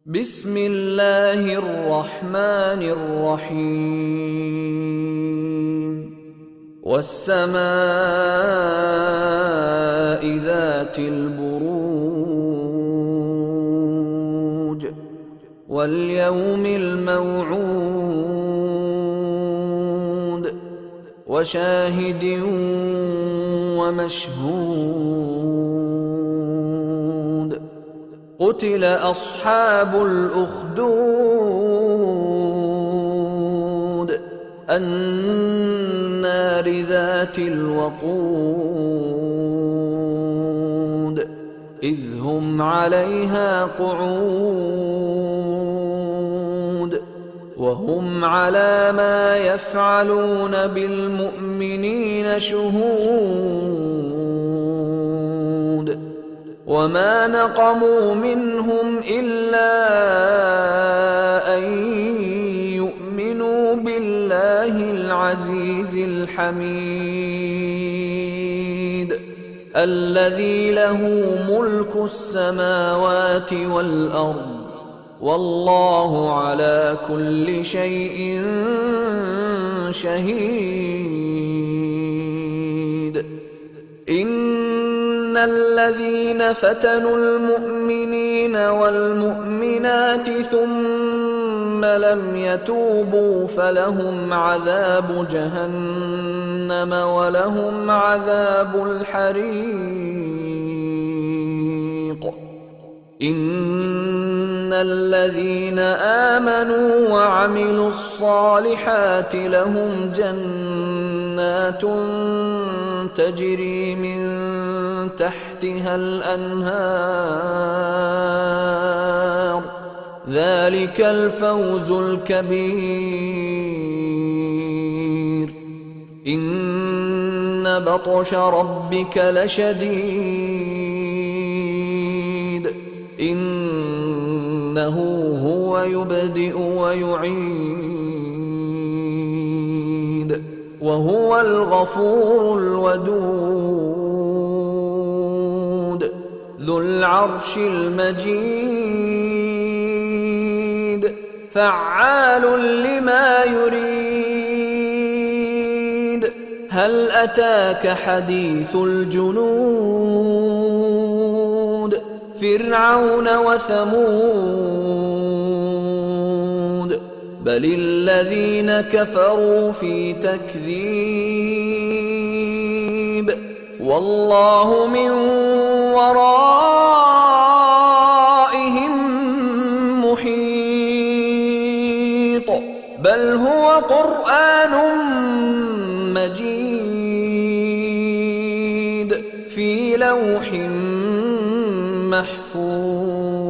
بسم الله الرحمن الرحيم والسماء ذات البروج واليوم الموعود وشاهد ومشهود قتل أصحاب الأخدود النار ذات الوقود إذ هم عليها قعود وهم على ما يفعلون بالمؤمنين شهود وما نقموا منهم إلا أن يؤمنوا بالله العزيز الحميد الذي له ملك السماوات والأرض والله على كل شيء شهيد. إن الذين فتنوا المؤمنين والمؤمنات ثم لم يتوبوا فلهم عذاب جهنم ولهم عذاب الحريق. إن الذين آمنوا وعملوا الصالحات لهم جنات تجري من تحتها الأنهار ذلك الفوز الكبير. إن بطش ربك لشديد إنه هو يبدئ ويعيد وهو الغفور الودود ذو العرش المجيد فعال لما يريد. هل أتاك حديث الجنود فرعون وثمود بل الذين كفروا في تكذيب والله من ورائهم محيط بل هو قرآن مجيد في لوح محفوظ.